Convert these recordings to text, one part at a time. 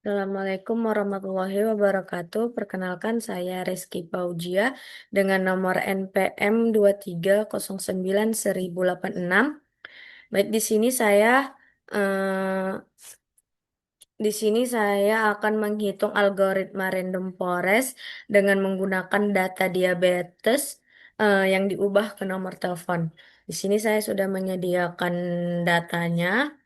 Assalamualaikum warahmatullahi wabarakatuh. Perkenalkan saya Reski Paujia dengan nomor NPM 23091086. Baik, eh, di sini saya akan menghitung algoritma random forest dengan menggunakan data diabetes yang diubah ke nomor telepon. Di sini saya sudah menyediakan datanya.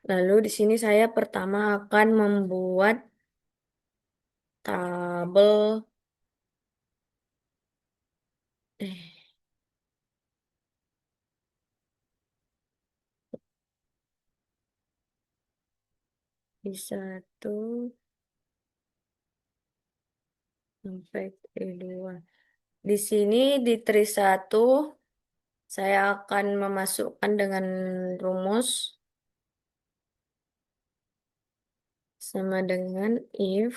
Lalu di sini saya pertama akan membuat tabel. Eh, di satu sampai dua. Di sini di tri satu saya akan memasukkan dengan rumus sama dengan if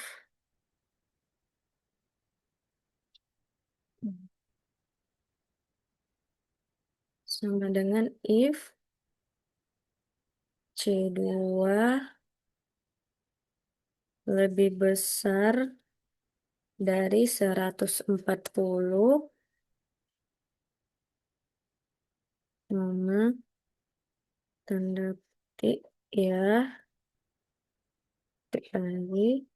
sama dengan if C2 lebih besar dari 140 sama tanda petik ya, petik lagi,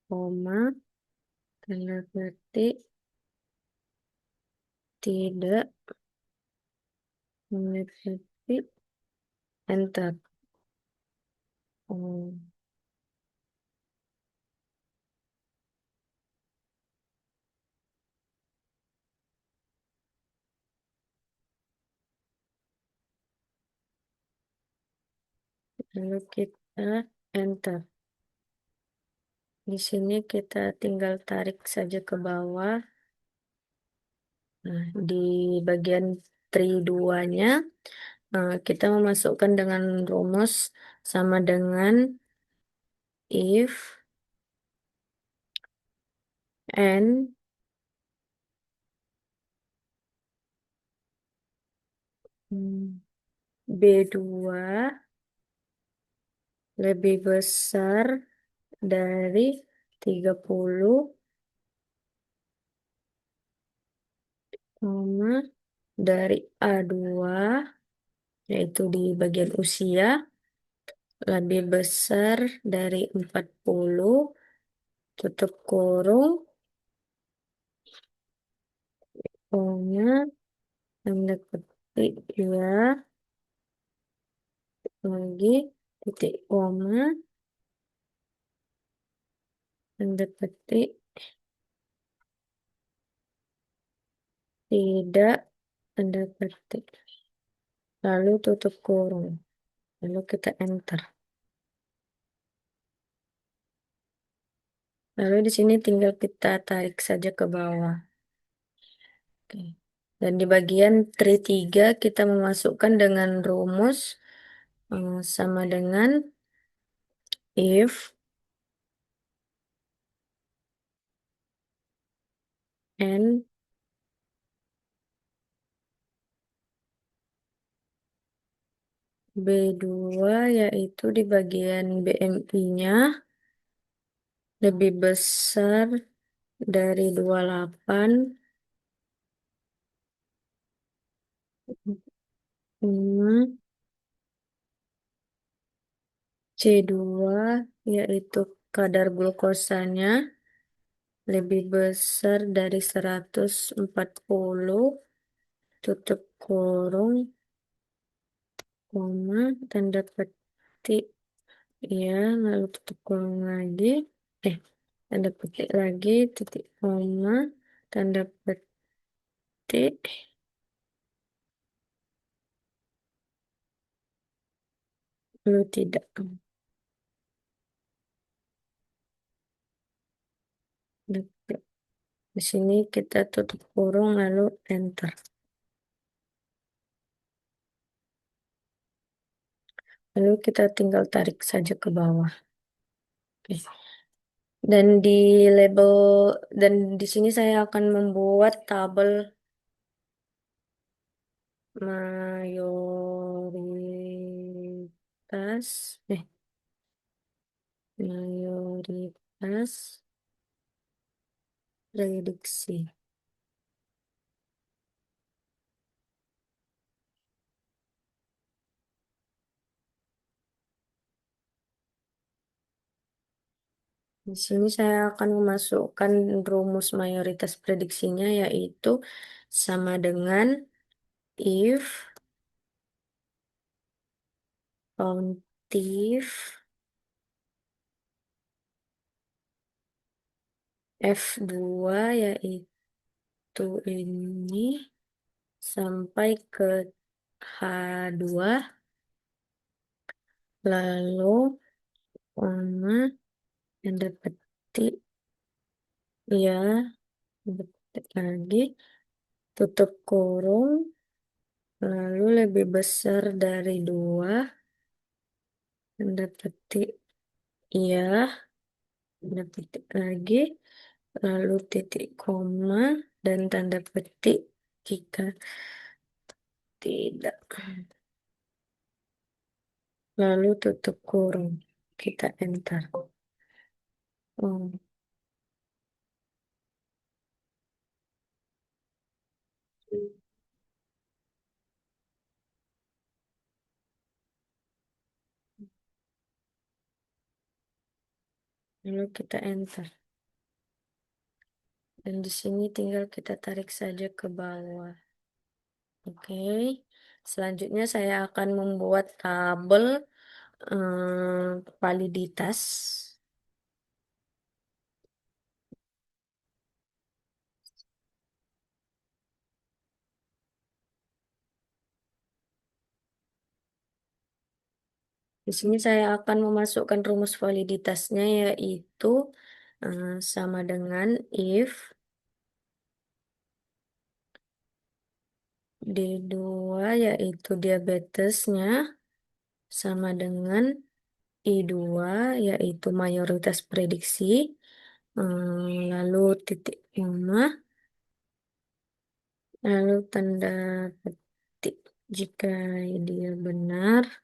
koma, tanda petik tidak, tanda petik, enter. Oh, lalu kita enter. Di sini kita tinggal tarik saja ke bawah. Nah, di bagian tri 2-nya kita memasukkan dengan rumus sama dengan if n B2 lebih besar dari 30, koma, dari A2, yaitu di bagian usia, lebih besar dari 40, tutup kurung, koma, tanda petik ya, lagi, titik koma, tanda petik, tidak, tanda petik. Lalu tutup kurung. Lalu kita enter. Lalu di sini tinggal kita tarik saja ke bawah. Oke. Dan di bagian tri 3 kita memasukkan dengan rumus sama dengan if n B2 yaitu di bagian BMI-nya lebih besar dari 28, C2 yaitu kadar glukosanya lebih besar dari 140, tutup kurung, koma, tanda petik ya, lalu tutup kurung lagi, eh, tanda petik lagi, titik koma, tanda petik, lalu tidak. Di sini kita tutup kurung lalu enter. Lalu kita tinggal tarik saja ke bawah. Oke. Dan di label dan di sini saya akan membuat tabel mayoritas mayoritas prediksi. Di sini saya akan memasukkan rumus mayoritas prediksinya yaitu sama dengan if countif F2 yaitu ini sampai ke H2 lalu koma tanda petik ya tanda petik lagi tutup kurung lalu lebih besar dari 2 tanda petik ya tanda petik lagi lalu titik koma dan tanda petik jika tidak lalu tutup kurung kita enter. Oh, lalu kita enter dan di sini tinggal kita tarik saja ke bawah. Oke, selanjutnya saya akan membuat tabel validitas. Di sini saya akan memasukkan rumus validitasnya yaitu sama dengan if D2 yaitu diabetesnya sama dengan I2 yaitu mayoritas prediksi lalu titik koma lalu tanda petik jika dia benar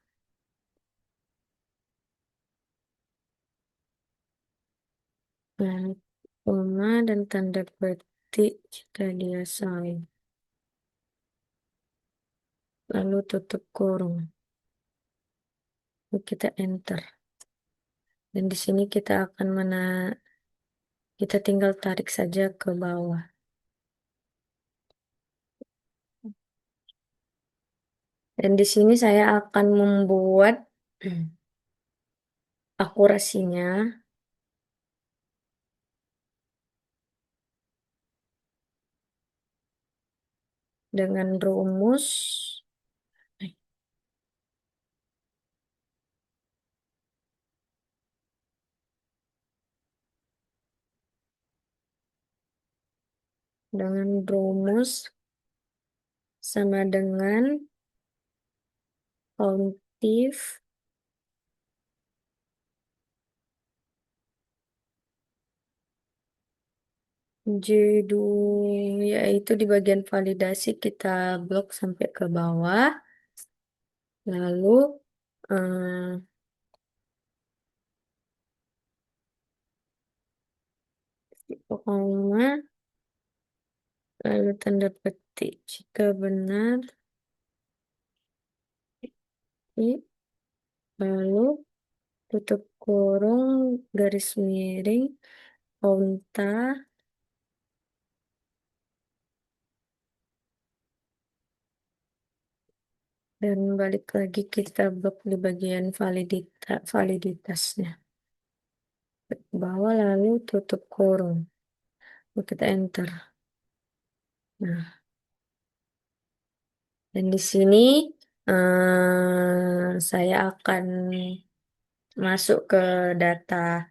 lalu koma dan tanda petik jika dia salah lalu tutup kurung lalu kita enter dan di sini kita akan kita tinggal tarik saja ke bawah dan di sini saya akan membuat akurasinya dengan rumus dengan rumus sama dengan countif J2 yaitu di bagian validasi kita blok sampai ke bawah lalu eh, koma lalu tanda petik jika benar lalu tutup kurung garis miring onta dan balik lagi kita blok di bagian validitasnya ke bawah lalu tutup kurung lalu kita enter nah dan di sini saya akan masuk ke data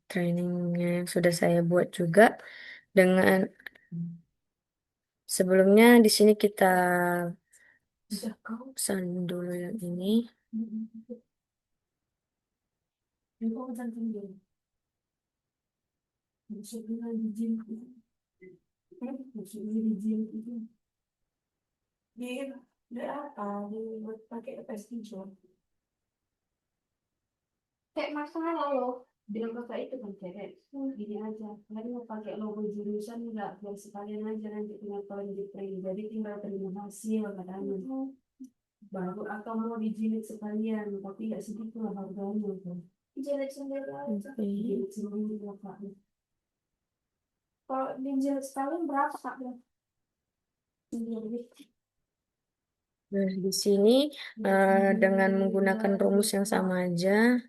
trainingnya yang sudah saya buat juga dengan sebelumnya di sini kita salin dulu yang ini. Kayak masalah loh. Bilang kakak itu kan kayak gini aja. Kalian mau pakai logo jurusan enggak? Biar sekalian aja nanti tinggal kalian di print. Jadi tinggal terima hasil katanya. Baru atau mau dijilid sekalian, tapi nggak segitu lah harganya tuh. Jilid sendiri aja. Jilid sendiri kakak. Kalau dijilid sekalian berapa kak? Sendiri. Nah, di sini dengan menggunakan rumus yang sama aja,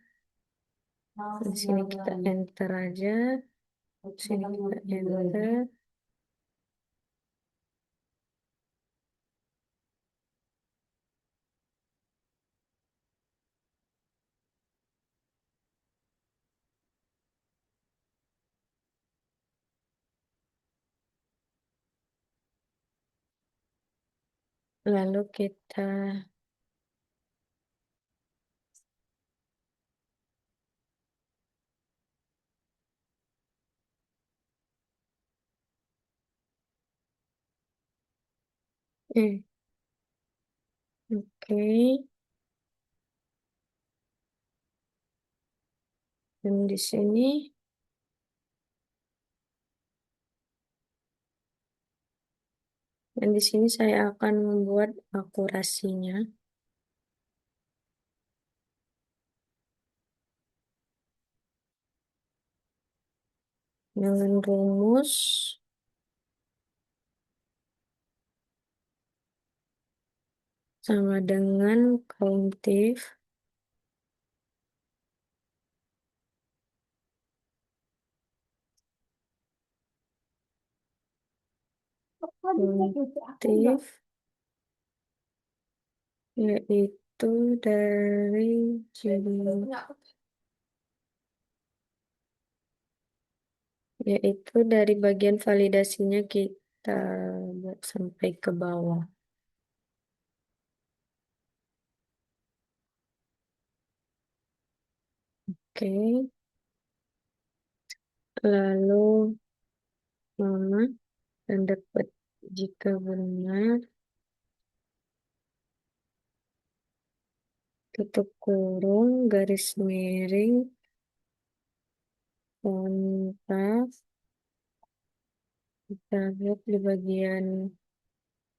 di sini kita enter aja, di sini kita enter, lalu kita eh, oke, dan di sini saya akan membuat akurasinya dengan rumus sama dengan countif countif yaitu dari judul yaitu dari bagian validasinya kita buat sampai ke bawah. Oke, lalu mana dan dapat jika benar tutup kurung garis miring kontak kita lihat di bagian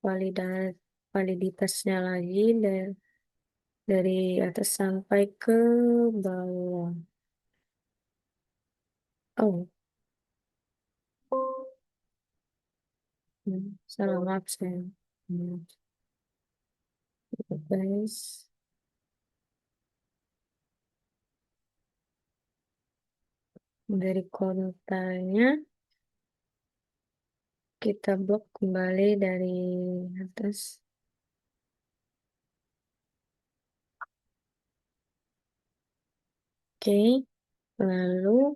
validat validitasnya lagi dari atas sampai ke bawah. Oh, salah maaf saya. Guys, dari kontaknya kita blok kembali dari atas. Oke, lalu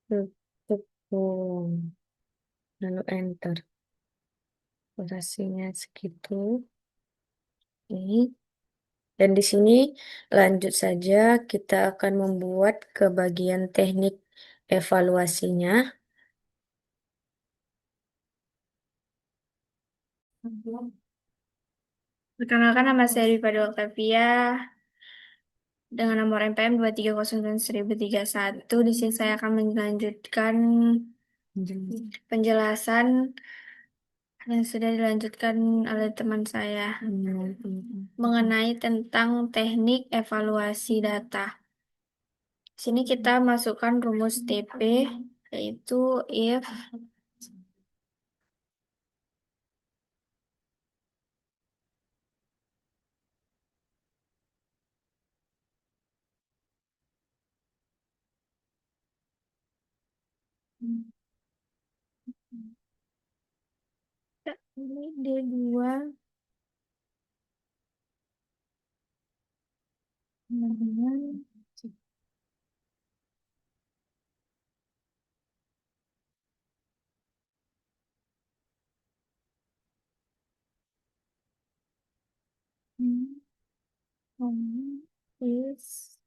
tutup kurung, lalu enter. Durasinya segitu. Oke. Dan di sini lanjut saja kita akan membuat ke bagian teknik evaluasinya. Perkenalkan nama saya Rifada Octavia dengan nomor NPM 2309131. Di sini saya akan melanjutkan penjelasan yang sudah dilanjutkan oleh teman saya mengenai tentang teknik evaluasi data. Sini kita masukkan rumus TP yaitu if ini D2 dengan is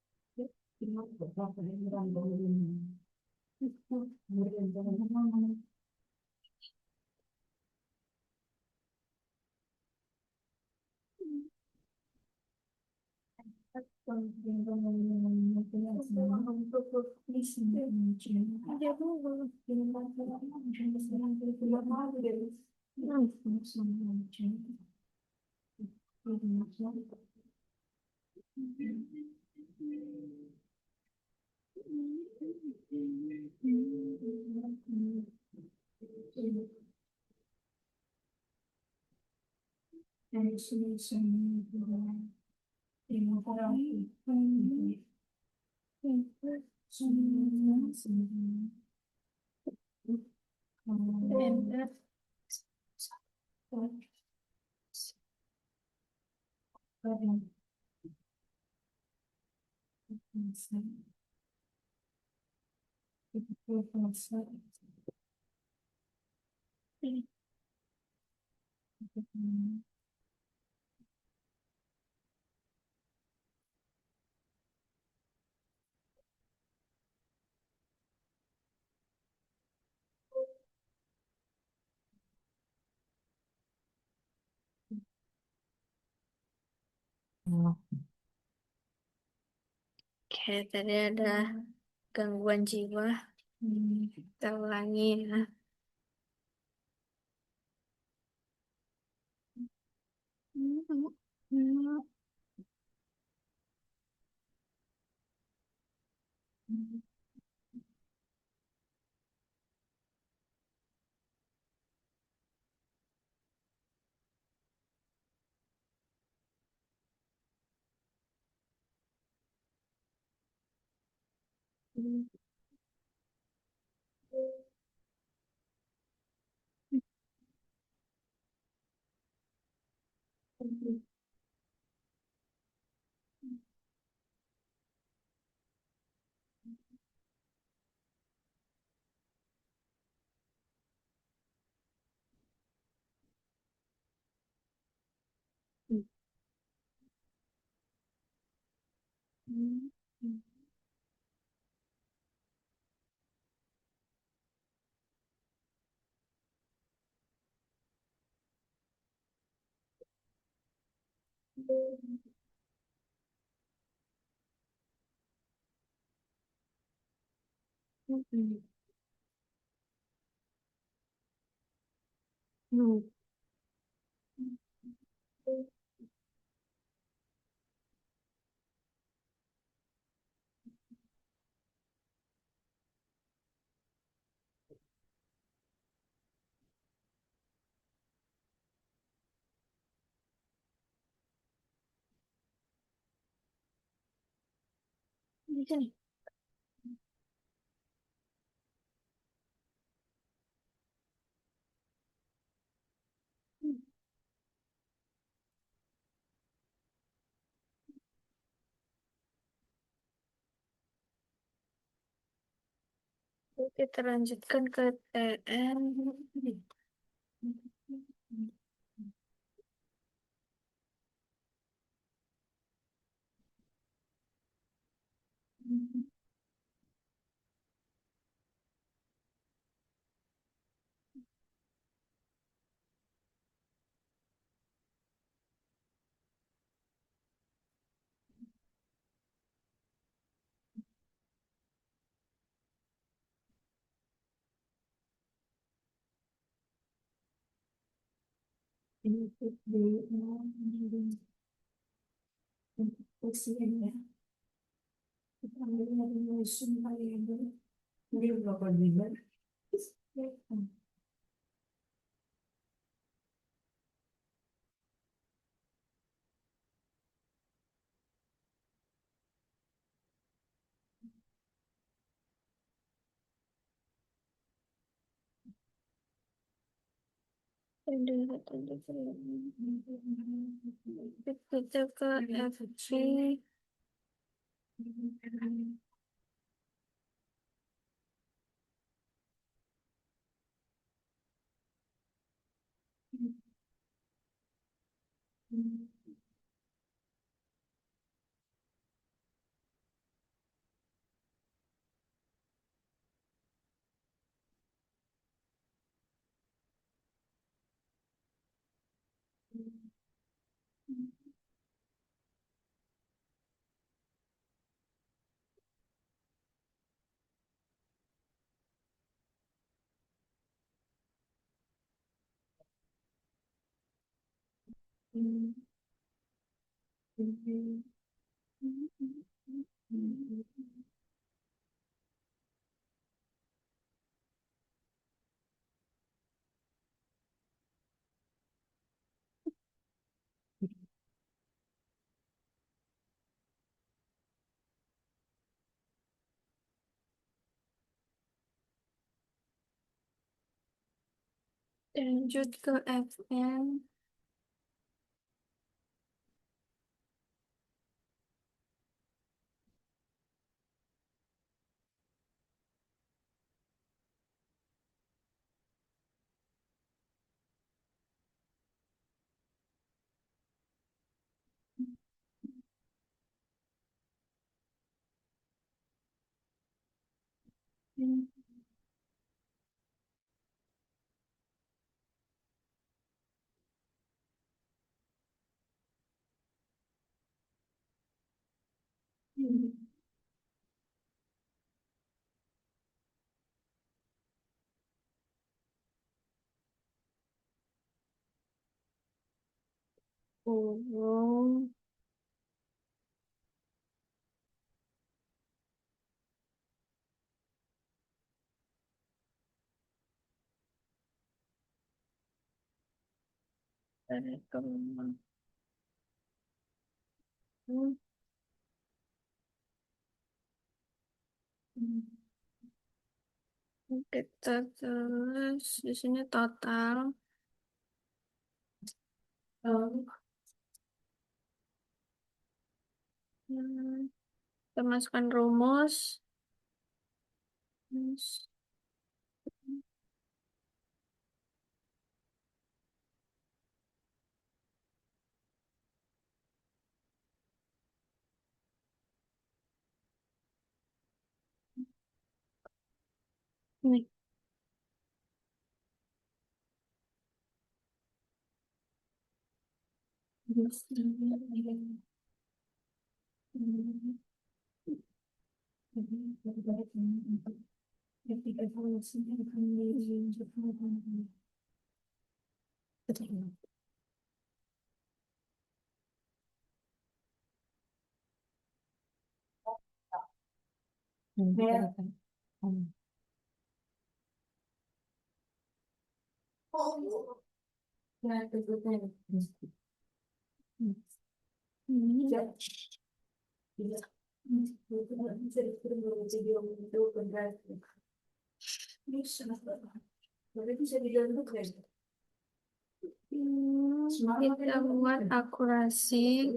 Oke, tadi ada gangguan jiwa. Kita ulangi ya. Di sini. Kita lanjutkan ke TN. Usianya kita ambil dari musim kali ini. Ini berapa bulan? Kita ke FV. Lanjut ke FM. Kurung dari kemana? Kita tulis di sini total. Hmm, Kita masukkan rumus. Rumus. Nih. Kita buat akurasi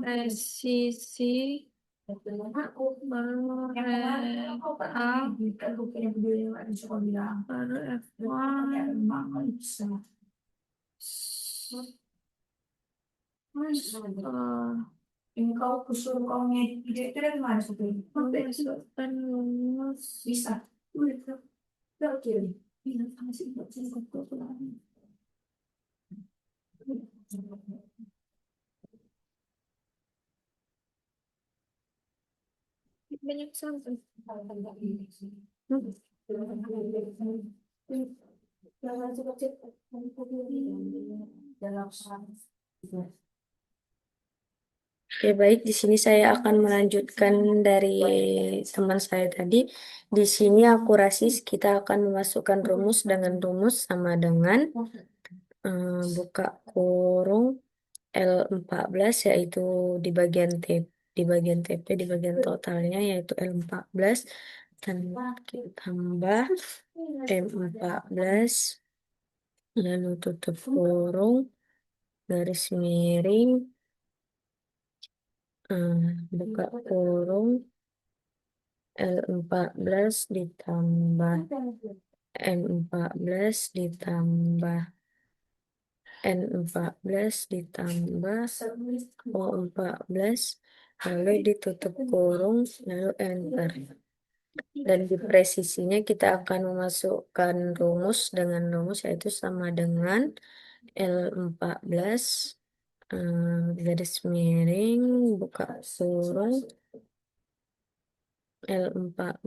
presisi baru F1 ini kau kusur kau ide itu dari mana sebelum masukkan rumus bisa bisa kirim bisa sama sih nggak bisa kau banyak sampel. Oke, baik. Di sini saya akan melanjutkan dari teman saya tadi. Di sini akurasi kita akan memasukkan rumus dengan rumus sama dengan buka kurung L14 yaitu di bagian di bagian TP di bagian totalnya yaitu L14 dan tambah M14 lalu tutup kurung garis miring buka kurung L14 ditambah M14 ditambah N14 ditambah O14 lalu ditutup kurung lalu enter. Dan di presisinya kita akan memasukkan rumus dengan rumus yaitu sama dengan L14 garis miring buka kurung L14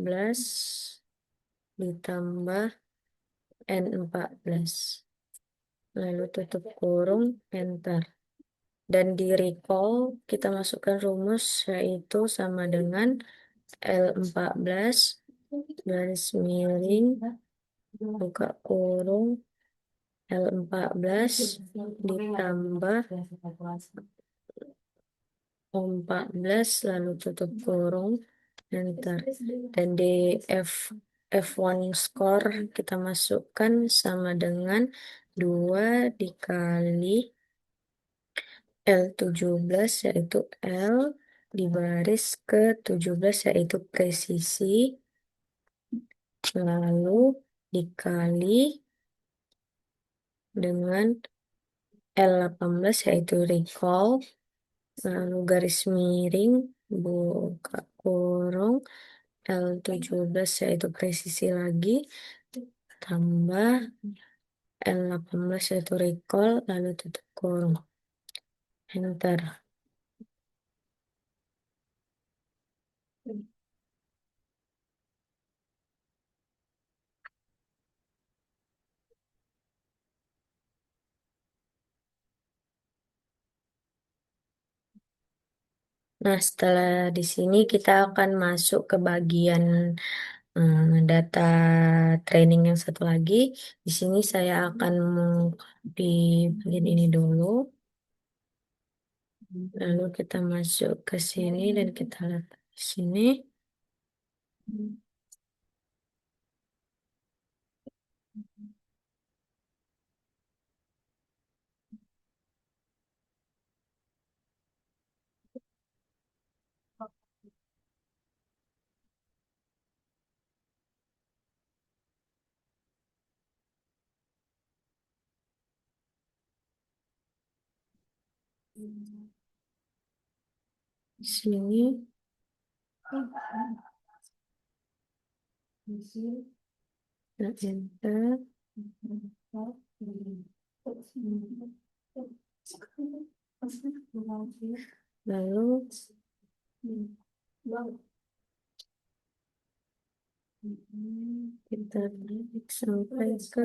ditambah N14. Lalu tutup kurung, enter. Dan di recall kita masukkan rumus yaitu sama dengan L14 garis miring buka kurung L14 ditambah 14 lalu tutup kurung enter. Dan di F1 score kita masukkan sama dengan 2 dikali L17 yaitu L di baris ke-17 yaitu presisi lalu dikali dengan L18 yaitu recall lalu garis miring buka kurung L17 yaitu presisi lagi tambah L18 yaitu recall lalu tutup kurung enter. Nah, setelah di sini kita akan masuk ke bagian data training yang satu lagi. Di sini saya akan di bagian ini dulu. Lalu kita masuk ke sini dan kita lihat di sini. Di sini kita enter. Lalu kita tarik sampai ke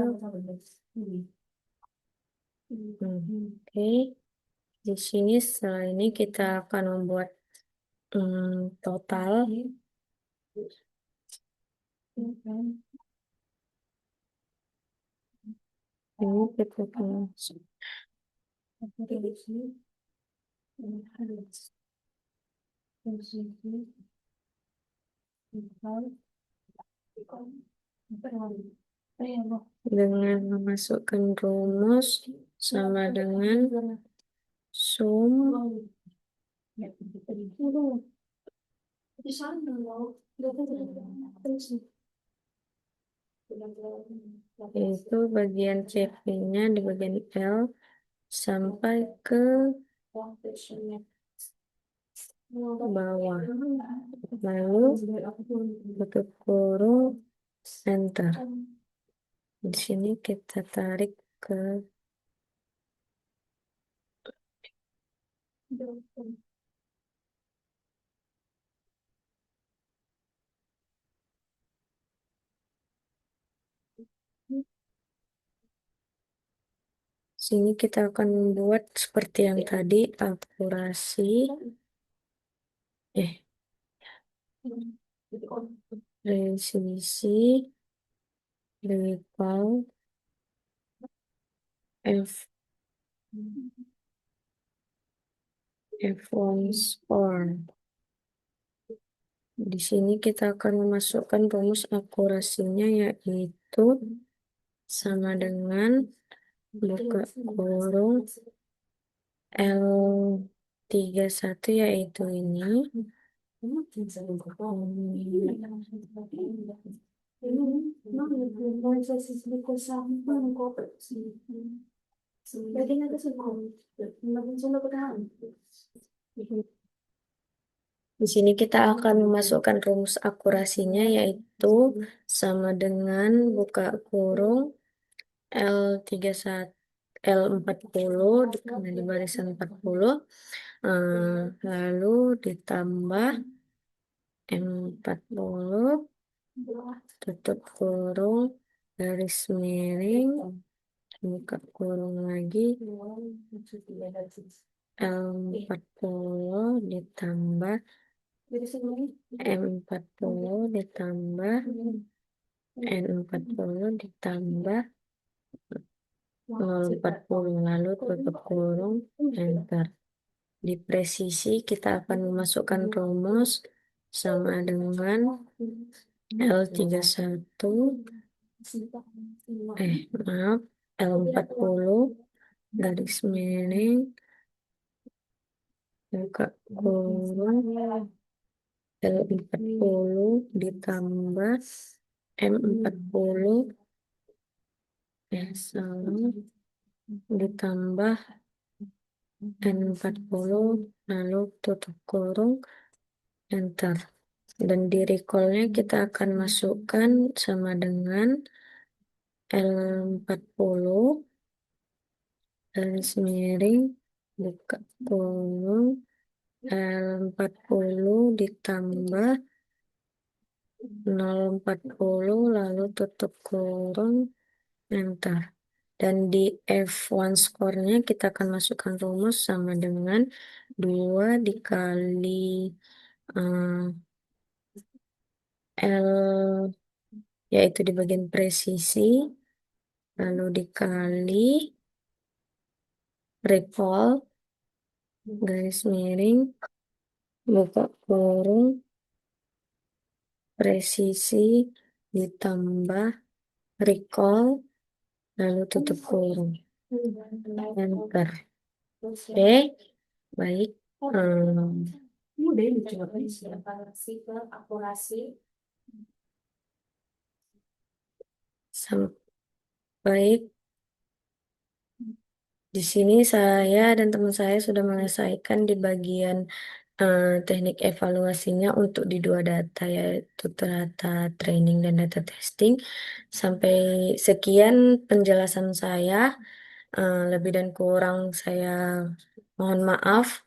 Oke. Di sini setelah ini kita akan membuat total. Ini kita akan masuk. Dengan memasukkan rumus sama dengan sum yaitu bagian CP-nya di bagian L sampai ke bawah. Lalu tutup kurung enter. Di sini kita tarik ke sini kita akan membuat seperti yang tadi akurasi presisi recall F F1 score. Di sini kita akan memasukkan rumus akurasinya yaitu sama dengan buka kurung L31 yaitu ini. Di sini kita akan memasukkan rumus akurasinya yaitu sama dengan buka kurung L31 L40 karena di barisan 40 lalu ditambah M40 tutup kurung, garis miring, buka kurung lagi, L40 ditambah M40 ditambah N40 ditambah 040, lalu tutup kurung, enter. Di presisi kita akan memasukkan rumus sama dengan L31, maaf, L40 garis miring, buka kurung, L40 ditambah M40, salah, ditambah N40, lalu tutup kurung, enter. Dan di recall-nya kita akan masukkan sama dengan L40 garis miring, buka kurung, L40 ditambah 040, lalu tutup kurung, enter. Dan di F1 score-nya kita akan masukkan rumus sama dengan 2 dikali L, yaitu di bagian presisi, lalu dikali recall, garis miring, buka kurung, presisi, ditambah recall, lalu tutup kurung, enter. Oke, baik. Mudah ini coba akurasi. Baik, di sini saya dan teman saya sudah menyelesaikan di bagian teknik evaluasinya untuk di dua data, yaitu data training dan data testing. Sampai sekian penjelasan saya. Lebih dan kurang saya mohon maaf.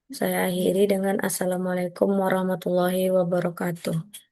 Saya akhiri dengan Assalamualaikum warahmatullahi wabarakatuh.